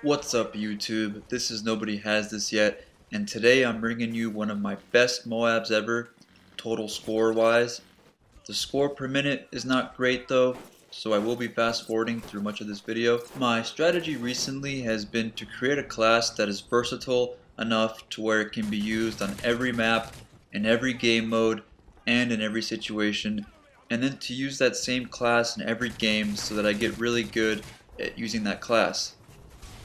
What's up YouTube? This is Nobody Has This Yet, and today I'm bringing you one of my best MOABs ever, total score wise. The score per minute is not great though, so I will be fast forwarding through much of this video. My strategy recently has been to create a class that is versatile enough to where it can be used on every map, in every game mode, and in every situation, and then to use that same class in every game so that I get really good at using that class.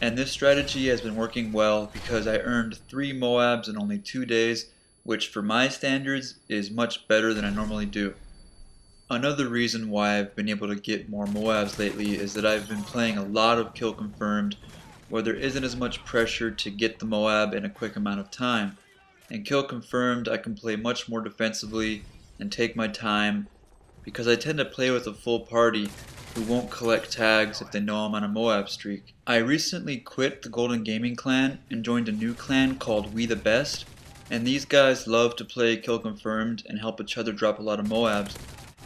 And this strategy has been working well because I earned 3 MOABs in only 2 days, which for my standards is much better than I normally do. Another reason why I've been able to get more MOABs lately is that I've been playing a lot of kill confirmed, where there isn't as much pressure to get the MOAB in a quick amount of time. In kill confirmed I can play much more defensively and take my time because I tend to play with a full party who won't collect tags if they know I'm on a MOAB streak. I recently quit the Golden Gaming clan and joined a new clan called We the Best, and these guys love to play kill confirmed and help each other drop a lot of MOABs.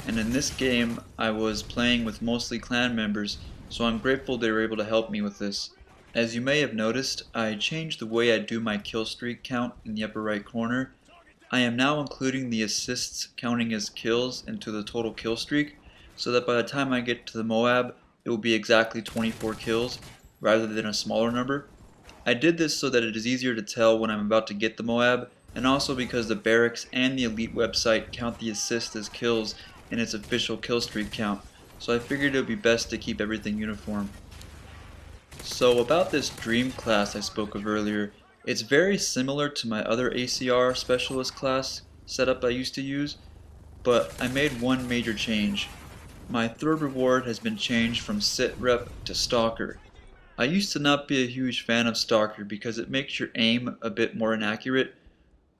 And in this game I was playing with mostly clan members, so I'm grateful they were able to help me with this. As you may have noticed, I changed the way I do my kill streak count in the upper right corner. I am now including the assists counting as kills into the total kill streak, so that by the time I get to the MOAB, it will be exactly 24 kills rather than a smaller number. I did this so that it is easier to tell when I'm about to get the MOAB, and also because the barracks and the elite website count the assist as kills in its official kill streak count, so I figured it would be best to keep everything uniform. So about this dream class I spoke of earlier, it's very similar to my other ACR specialist class setup I used to use, but I made one major change. My third reward has been changed from Sit Rep to Stalker. I used to not be a huge fan of Stalker because it makes your aim a bit more inaccurate,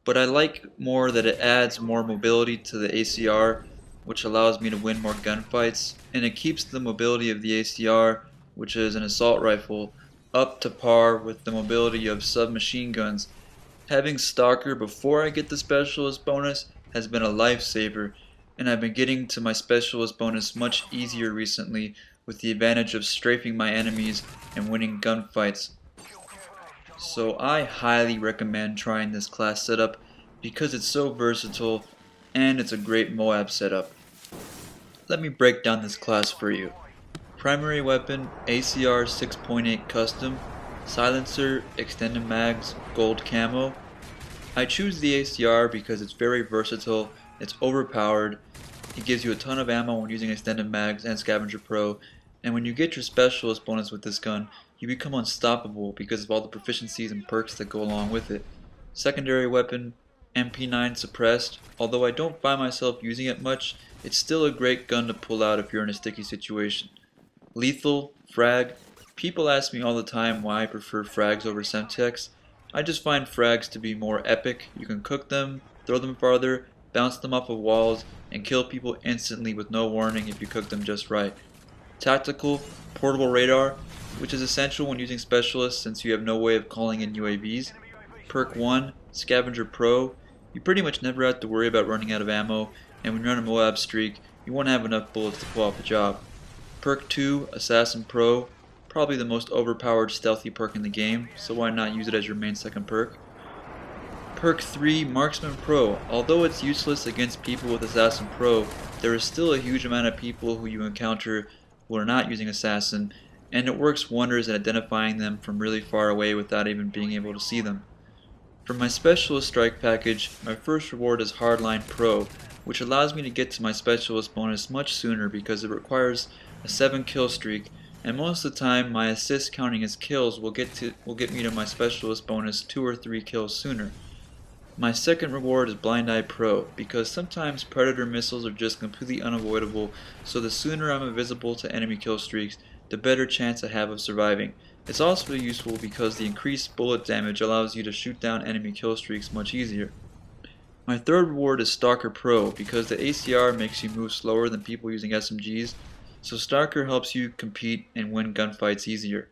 but I like more that it adds more mobility to the ACR, which allows me to win more gunfights, and it keeps the mobility of the ACR, which is an assault rifle, up to par with the mobility of submachine guns. Having Stalker before I get the specialist bonus has been a lifesaver, and I've been getting to my specialist bonus much easier recently with the advantage of strafing my enemies and winning gunfights. So I highly recommend trying this class setup because it's so versatile and it's a great MOAB setup. Let me break down this class for you. Primary weapon ACR 6.8 custom, silencer, extended mags, gold camo. I choose the ACR because it's very versatile, it's overpowered, it gives you a ton of ammo when using extended mags and Scavenger Pro, and when you get your specialist bonus with this gun, you become unstoppable because of all the proficiencies and perks that go along with it. Secondary weapon MP9 suppressed. Although I don't find myself using it much, it's still a great gun to pull out if you're in a sticky situation. Lethal, Frag. People ask me all the time why I prefer Frags over Semtex. I just find Frags to be more epic. You can cook them, throw them farther, bounce them off of walls, and kill people instantly with no warning if you cook them just right. Tactical, portable radar, which is essential when using specialists since you have no way of calling in UAVs. Perk 1, Scavenger Pro. You pretty much never have to worry about running out of ammo, and when you're on a MOAB streak, you won't have enough bullets to pull off the job. Perk 2, Assassin Pro. Probably the most overpowered stealthy perk in the game, so why not use it as your main second perk. Perk 3, Marksman Pro. Although it's useless against people with Assassin Pro, there is still a huge amount of people who you encounter who are not using Assassin, and it works wonders at identifying them from really far away without even being able to see them. For my specialist strike package, my first reward is Hardline Pro, which allows me to get to my specialist bonus much sooner because it requires a 7 kill streak, and most of the time my assists counting as kills will get me to my specialist bonus 2 or 3 kills sooner. My second reward is Blind Eye Pro, because sometimes predator missiles are just completely unavoidable, so the sooner I'm invisible to enemy kill streaks, the better chance I have of surviving. It's also useful because the increased bullet damage allows you to shoot down enemy kill streaks much easier. My third reward is Stalker Pro, because the ACR makes you move slower than people using SMGs, so Stalker helps you compete and win gunfights easier.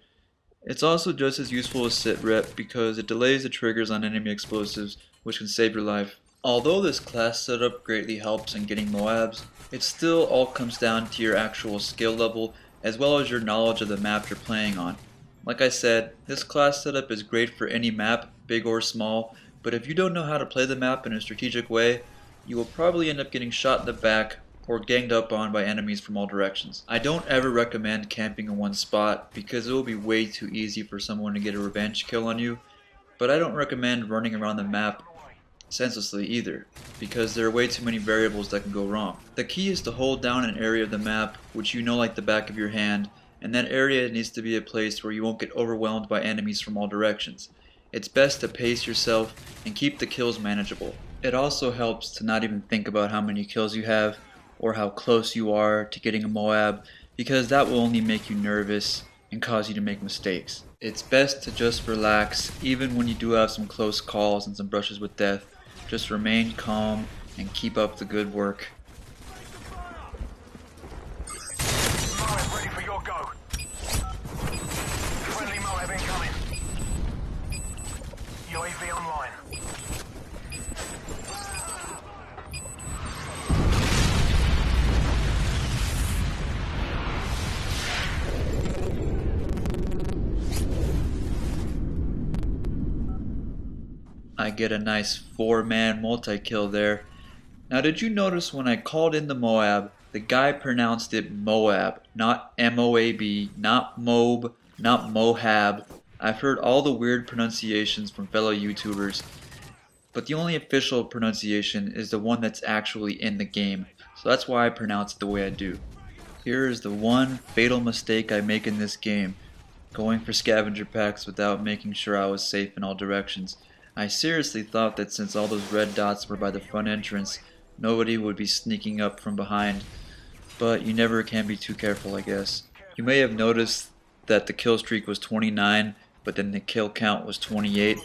It's also just as useful as Sit Rep because it delays the triggers on enemy explosives, which can save your life. Although this class setup greatly helps in getting MOABs, it still all comes down to your actual skill level as well as your knowledge of the map you're playing on. Like I said, this class setup is great for any map, big or small, but if you don't know how to play the map in a strategic way, you will probably end up getting shot in the back or ganged up on by enemies from all directions. I don't ever recommend camping in one spot because it will be way too easy for someone to get a revenge kill on you, but I don't recommend running around the map senselessly either, because there are way too many variables that can go wrong. The key is to hold down an area of the map which you know like the back of your hand, and that area needs to be a place where you won't get overwhelmed by enemies from all directions. It's best to pace yourself and keep the kills manageable. It also helps to not even think about how many kills you have or how close you are to getting a MOAB, because that will only make you nervous and cause you to make mistakes. It's best to just relax even when you do have some close calls and some brushes with death. Just remain calm and keep up the good work. MOAB ready for your go. Friendly MOAB incoming. UAV online. I get a nice 4-man multi-kill there. Now did you notice when I called in the MOAB, the guy pronounced it MOAB, not M.O.A.B, not M.O.A.B, not M.O.A.B. I've heard all the weird pronunciations from fellow YouTubers, but the only official pronunciation is the one that's actually in the game, so that's why I pronounce it the way I do. Here is the one fatal mistake I make in this game, going for scavenger packs without making sure I was safe in all directions. I seriously thought that since all those red dots were by the front entrance, nobody would be sneaking up from behind, but you never can be too careful, I guess. You may have noticed that the kill streak was 29, but then the kill count was 28.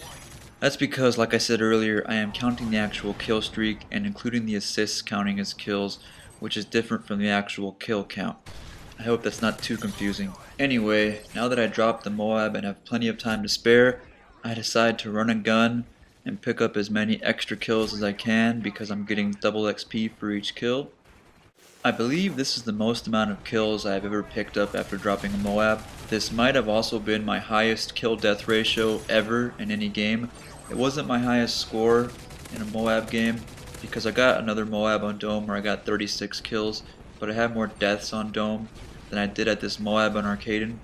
That's because, like I said earlier, I am counting the actual kill streak and including the assists counting as kills, which is different from the actual kill count. I hope that's not too confusing. Anyway, now that I dropped the MOAB and have plenty of time to spare, I decide to run a gun and pick up as many extra kills as I can because I'm getting double XP for each kill. I believe this is the most amount of kills I have ever picked up after dropping a MOAB. This might have also been my highest kill death ratio ever in any game. It wasn't my highest score in a MOAB game because I got another MOAB on Dome where I got 36 kills, but I had more deaths on Dome than I did at this MOAB on Arkaden.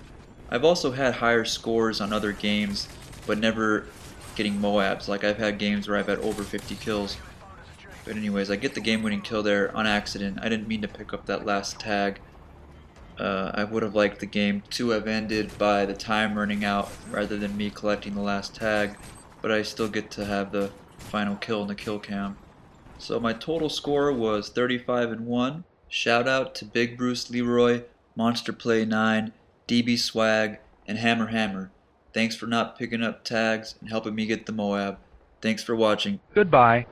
I've also had higher scores on other games, but never getting MOABs. Like I've had games where I've had over 50 kills. But anyways, I get the game-winning kill there on accident. I didn't mean to pick up that last tag. I would have liked the game to have ended by the time running out rather than me collecting the last tag, but I still get to have the final kill in the kill cam. So my total score was 35-1. Shout out to Big Bruce Leroy, Monster Play 9, DB Swag, and Hammer Hammer. Thanks for not picking up tags and helping me get the MOAB. Thanks for watching. Goodbye.